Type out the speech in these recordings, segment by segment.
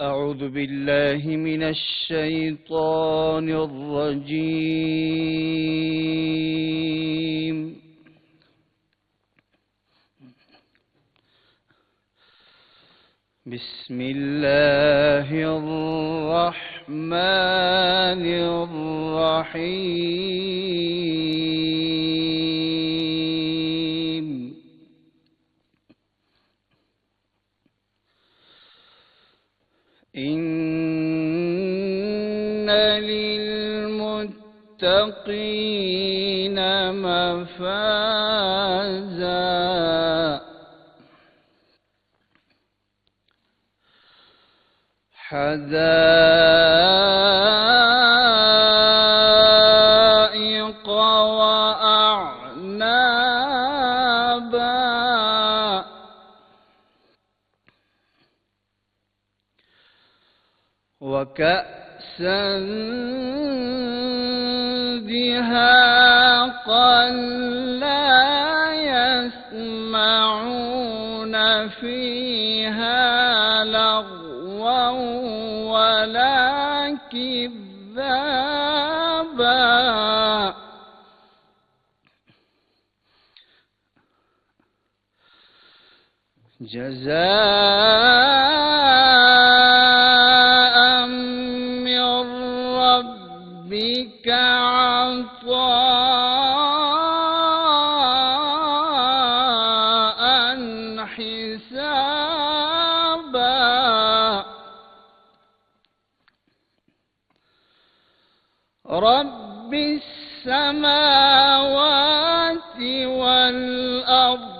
أعوذ بالله من الشيطان الرجيم. بسم الله الرحمن الرحيم. إن للمتقين مفازا حدائق وأعنابا وكأسا دهاقا لا يسمعون فيها لغوا ولا كذابا جزاء من ربك عطاء حسابا رب السماوات والأرض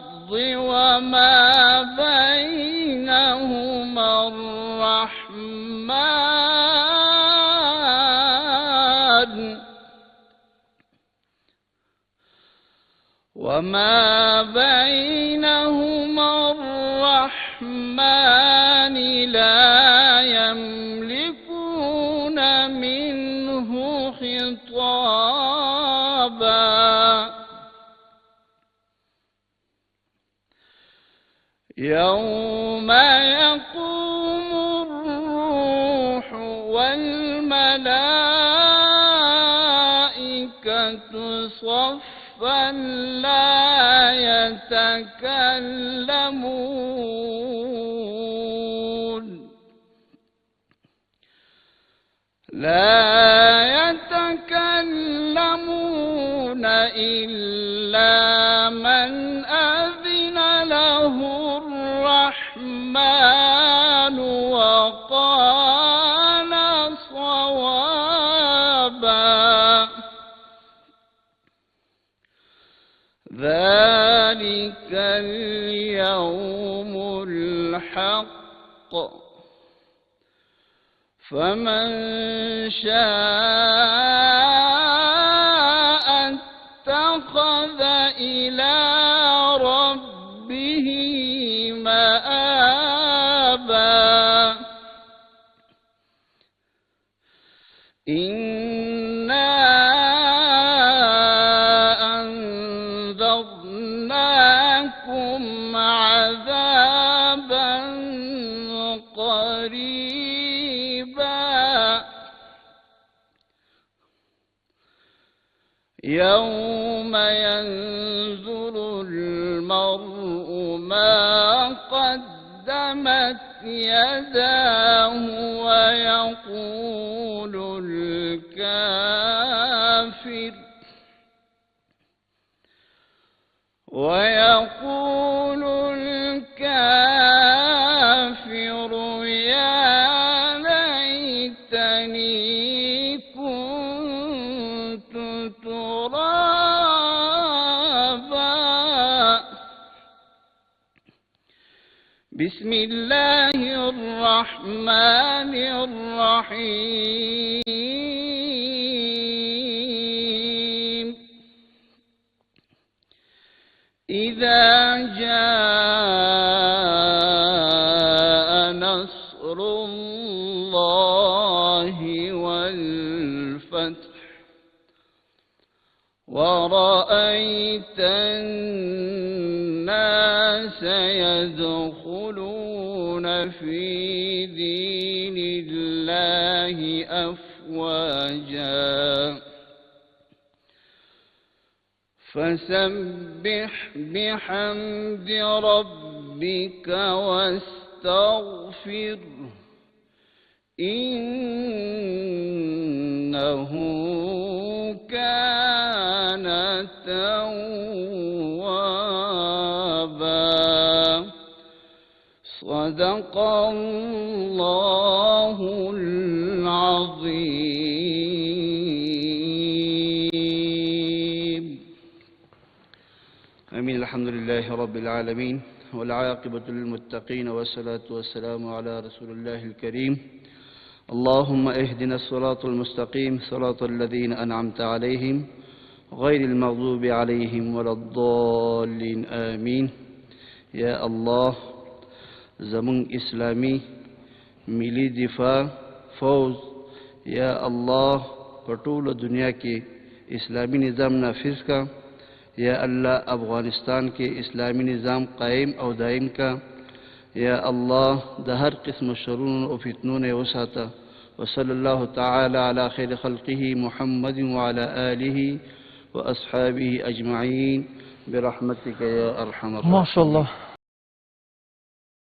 وما بينهما الرحمن لا يملكون منه خطابا يوم يقوم الروح والملائكة صفا لا يتكلمون إلا من أذن له الرحمن وقال صوابا ذلك اليوم الحق فمن شاء اتخذ إلى ربه مآبا إنا أنذرناكم عذابا قريبا يوم ينظر المرء ما قدمت يداه ويقول الكافر يا ليتني كنت ترابا بسم الله الرحمن الرحيم إذا جاء نصر الله والفتح ورأيت الناس يدخلون في دين الله أفواجا فسبح بحمد ربك واستغفره إنه كان توابا صدق الله العظيم. آمين. الحمد لله رب العالمين والعاقبة للمتقين والصلاة والسلام على رسول الله الكريم. اللهم اهدنا الصراط المستقيم صراط الذين أنعمت عليهم غير المغضوب عليهم ولا الضالين آمين. يا الله زمون اسلامی ملی دفاع فوج یا اللہ پٹول دنیا کے اسلامی نظام نافذ کا، یا اللہ افغانستان کے اسلامی نظام قائم او دائم کا، یا اللہ دہر قسم شرون و فتنون وساتا. وصلی اللہ تعالی علی خیر خلقه محمد وعلى آله وأصحابه أجمعين برحمتك يا أرحم الراحمين. ما شاء الله.